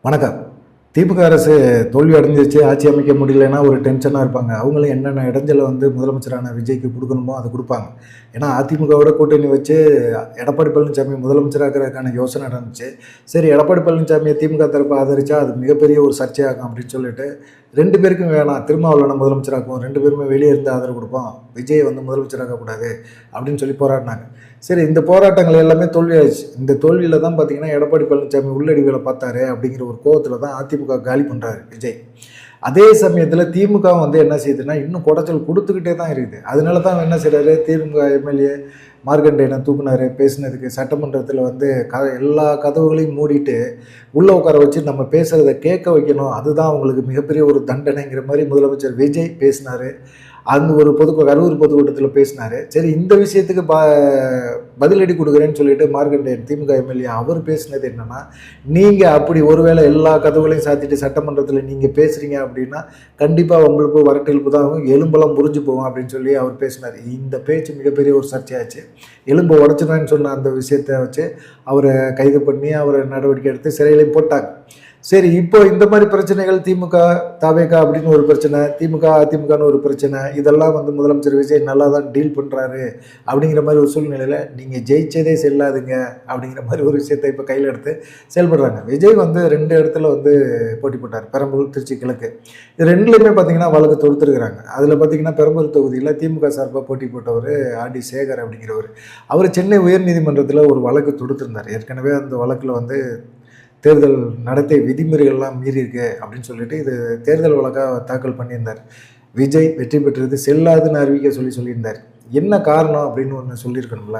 வணக்கம். திமுக அரசு தோல்வி அடைஞ்சிருச்சு, ஆட்சி அமைக்க முடியலன்னா ஒரு டென்ஷனாக இருப்பாங்க. அவங்களும் என்னென்ன இடைஞ்சலை முதலமைச்சரான விஜய்க்கு கொடுக்கணுமோ அதை கொடுப்பாங்க. ஏன்னா அதிமுகவோட கூட்டணி வச்சு எடப்பாடி பழனிசாமி முதலமைச்சராக்கிறதுக்கான யோசனை நடந்துச்சு. சரி, எடப்பாடி பழனிசாமியை திமுக தரப்பு ஆதரிச்சா அது மிகப்பெரிய ஒரு சர்ச்சையாகும் அப்படின்னு சொல்லிட்டு 2 பேருக்கும் வேணாம், திருமாவளவனை முதலமைச்சராக்குவோம், 2 பேருமே வெளியே இருந்து ஆதரவு கொடுப்போம், விஜய் முதலமைச்சராக்கக்கூடாது அப்படின்னு சொல்லி போராடினாங்க. சரி, இந்த போராட்டங்கள் எல்லாமே தோல்வியாயிடுச்சு. இந்த தோல்வியில் தான் பார்த்தீங்கன்னா எடப்பாடி பழனிசாமி உள்ளடி வேலை பார்த்தாரு அப்படிங்கிற ஒரு கோவத்தில் தான் அதிமுக காலி பண்ணுறாரு விஜய். அதே சமயத்தில் திமுக என்ன செய்யுதுன்னா இன்னும் குடைச்சல் கொடுத்துக்கிட்டே தான் இருக்குது. அதனால தான் என்ன செய்கிறாரு, திமுக எம்எல்ஏ மார்க்கண்டேயனை தூக்குனாரு. பேசினதுக்கு சட்டமன்றத்தில் எல்லா கதவுகளையும் மூடிட்டு உள்ளே உட்கார வச்சு நம்ம பேசுகிறத கேட்க வைக்கணும், அதுதான் அவங்களுக்கு மிகப்பெரிய ஒரு தண்டனைங்கிற மாதிரி முதலமைச்சர் விஜய் பேசினார். அந்த ஒரு கரூர் பொதுக்கூட்டத்தில் பேசினார். சரி, இந்த விஷயத்துக்கு பதிலடி கொடுக்குறேன்னு சொல்லிட்டு மார்க்கண்டேயன் திமுக எம்எல்ஏ அவர் பேசினது என்னன்னா, நீங்கள் அப்படி ஒருவேளை எல்லா கதவுகளையும் சாத்திட்டு சட்டமன்றத்தில் நீங்கள் பேசுகிறீங்க அப்படின்னா கண்டிப்பாக வம்பளுப்பு வரட்டெழுப்பு தான் ஆகும், எலும்பெல்லாம் முறிஞ்சு போகும் அப்படின்னு சொல்லி அவர் பேசினார். இந்த பேச்சு மிகப்பெரிய ஒரு சர்ச்சையாச்சு. எலும்பை உடச்சிடுவேன்னு சொன்ன அந்த விஷயத்தை வச்சு அவரை கைது பண்ணி அவரை நடவடிக்கை எடுத்து சிறையிலையும் போட்டாங்க. சரி, இப்போ இந்த மாதிரி பிரச்சனைகள் திமுக தவேக அப்படின்னு ஒரு பிரச்சனை, திமுக அதிமுகன்னு ஒரு பிரச்சனை, இதெல்லாம் முதலமைச்சர் விஜய் நல்லா தான் டீல் பண்ணுறாரு அப்படிங்கிற மாதிரி ஒரு சூழ்நிலையில் நீங்கள் ஜெயிச்சதே செல்லாதுங்க அப்படிங்கிற மாதிரி ஒரு விஷயத்தை இப்போ கையில் எடுத்து செயல்படுறாங்க. விஜய் 2 இடத்துல போட்டி போட்டார், பெரம்பலூர், திருச்சி கிழக்கு. இது 2லையுமே பார்த்தீங்கன்னா வழக்கு தொடுத்துருக்குறாங்க. அதில் பார்த்தீங்கன்னா பெரம்பலூர் தொகுதியில் திமுக சார்பாக போட்டி போட்டவர் ஆர்டி சேகர் அப்படிங்கிறவர். அவர் சென்னை உயர்நீதிமன்றத்தில் ஒரு வழக்கு தொடுத்திருந்தார். ஏற்கனவே அந்த வழக்கில் தேர்தல் நடத்தை விதிமுறைகள்லாம் மீறி இருக்கு அப்படின்னு சொல்லிட்டு இது தேர்தல் வழக்காக தாக்கல் பண்ணியிருந்தார். விஜய் வெற்றி பெற்றது செல்லாதுன்னு அறிவிக்க சொல்லியிருந்தார். என்ன காரணம் அப்படின்னு ஒன்று சொல்லியிருக்கணும்ல.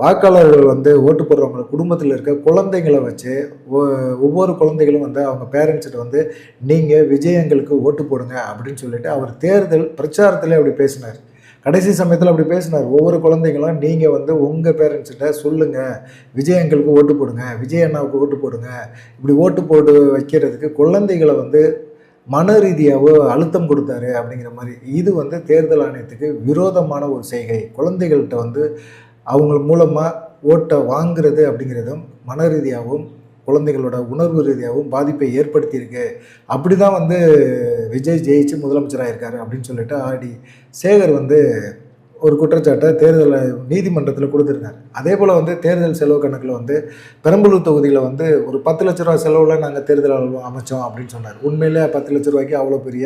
வாக்காளர்கள் ஓட்டு போடுறவங்க குடும்பத்தில் இருக்க குழந்தைங்களை வச்சு ஒவ்வொரு குழந்தைகளும் அவங்க பேரண்ட்ஸ்கிட்ட நீங்கள் விஜய் எங்களுக்கு ஓட்டு போடுங்க அப்படின்னு சொல்லிட்டு அவர் தேர்தல் பிரச்சாரத்திலே அப்படி பேசினார். கடைசி சமயத்தில் அப்படி பேசினார். ஒவ்வொரு குழந்தைங்களும் நீங்கள் உங்கள் பேரண்ட்ஸ்கிட்ட சொல்லுங்கள், விஜய் எங்களுக்கு ஓட்டு போடுங்க, விஜய் அண்ணாவுக்கு ஓட்டு போடுங்க. இப்படி ஓட்டு போட்டு வைக்கிறதுக்கு குழந்தைகளை மன ரீதியாகவோ அழுத்தம் கொடுத்தாரு அப்படிங்கிற மாதிரி. இது தேர்தல் ஆணையத்துக்கு விரோதமான ஒரு செய்கை. குழந்தைகள்கிட்ட அவங்க மூலமாக ஓட்டை வாங்குறது அப்படிங்கிறதும் மன ரீதியாகவும் குழந்தைகளோட உணர்வு ரீதியாகவும் பாதிப்பை ஏற்படுத்தியிருக்கு. அப்படி தான் விஜய் ஜெயிச்சு முதலமைச்சராக இருக்காரு அப்படின்னு சொல்லிட்டு ஆர்டி சேகர் ஒரு குற்றச்சாட்டை தேர்தல் நீதிமன்றத்தில் கொடுத்துருக்காரு. அதே போல் தேர்தல் செலவு கணக்கில் பெரம்பலூர் தொகுதியில் ஒரு 10 லட்ச ரூபா செலவில் நாங்கள் தேர்தல் அலுவலகம் அமைச்சோம் அப்படின்னு சொன்னார். உண்மையிலே 10 லட்ச ரூபாய்க்கு அவ்வளோ பெரிய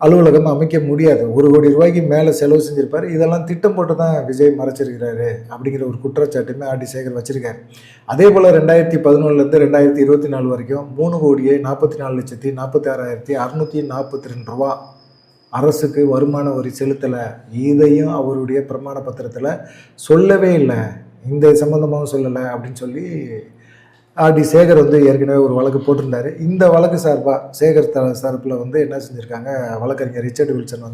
அலுவலகம் அமைக்க முடியாது. 1 கோடி ரூபாய்க்கு மேலே செலவு செஞ்சுருப்பார். இதெல்லாம் திட்டம் போட்டு தான் விஜய் மறைச்சிருக்கிறாரு அப்படிங்கிற ஒரு குற்றச்சாட்டுமே ஆர்டி சேகர் வச்சிருக்காரு. அதே போல் 2011 2024 வரைக்கும் 3,44,46,642 ரூபா அரசுக்கு வருமான வரி செலுத்தலை. இதையும் அவருடைய பிரமாண பத்திரத்தில் சொல்லவே இல்லை, இந்த சம்பந்தமாகவும் சொல்லலை அப்படின்னு சொல்லி ஆர்டி சேகர் ஏற்கனவே ஒரு வழக்கு போட்டிருந்தார். இந்த வழக்கு சார்பாக சேகர் சார்பில் என்ன செஞ்சுருக்காங்க, வழக்கறிஞர் ரிச்சர்ட் வில்சன்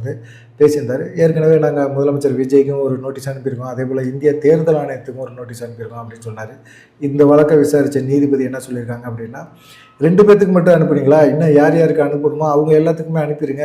பேசியிருந்தார். ஏற்கனவே நாங்கள் முதலமைச்சர் விஜய்க்கும் ஒரு நோட்டீஸ் அனுப்பியிருக்கோம், அதே போல் இந்திய தேர்தல் ஆணையத்துக்கும் ஒரு நோட்டீஸ் அனுப்பியிருக்கோம் அப்படின்னு சொன்னார். இந்த வழக்கை விசாரித்த நீதிபதி என்ன சொல்லியிருக்காங்க அப்படின்னா, 2 பேர்த்துக்கு மட்டும் அனுப்புனீங்களா, இன்னும் யார் யாருக்கு அனுப்பணுமோ அவங்க எல்லாத்துக்குமே அனுப்பிடுங்க.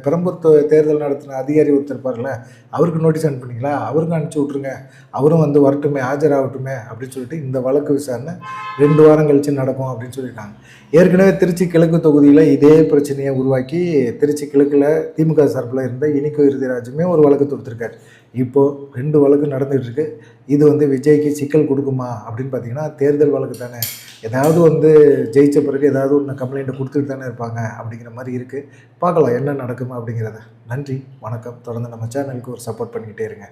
பெரம்பூர் தேர்தல் நடத்தின அதிகாரி ஒருத்தருப்பார்ல, அவருக்கு நோட்டீஸ் அனுப்புனீங்களா, அவருக்கும் அனுப்பிச்சி விட்ருங்க, அவரும் வரட்டுமே, ஆஜராகட்டுமே அப்படின்னு சொல்லிட்டு இந்த வழக்கு விசாரணை 2 வாரம் கழித்து நடக்கும் அப்படின்னு சொல்லியிருக்காங்க. ஏற்கனவே திருச்சி கிழக்கு தொகுதியில் இதே பிரச்சனையை உருவாக்கி திருச்சி கிழக்கில் திமுக சார்பில் இருந்த இனிக்கோ இறுதிராஜுமே ஒரு வழக்கு தொடுத்திருக்காரு. இப்போது 2 வழக்கு நடந்துகிட்டு இருக்கு. இது விஜய்க்கு சிக்கல் கொடுக்குமா அப்படின்னு பார்த்தீங்கன்னா, தேர்தல் வழக்கு தானே, ஏதாவது ஜெயித்த பிறகு ஏதாவது ஒன்று கம்ப்ளைண்ட்டை கொடுத்துட்டு தானே இருப்பாங்க அப்படிங்கிற மாதிரி இருக்குது. பார்க்கலாம் என்ன நடக்குமா அப்படிங்கிறத. நன்றி, வணக்கம். தொடர்ந்து நம்ம சேனலுக்கு ஒரு சப்போர்ட் பண்ணிக்கிட்டே இருங்க.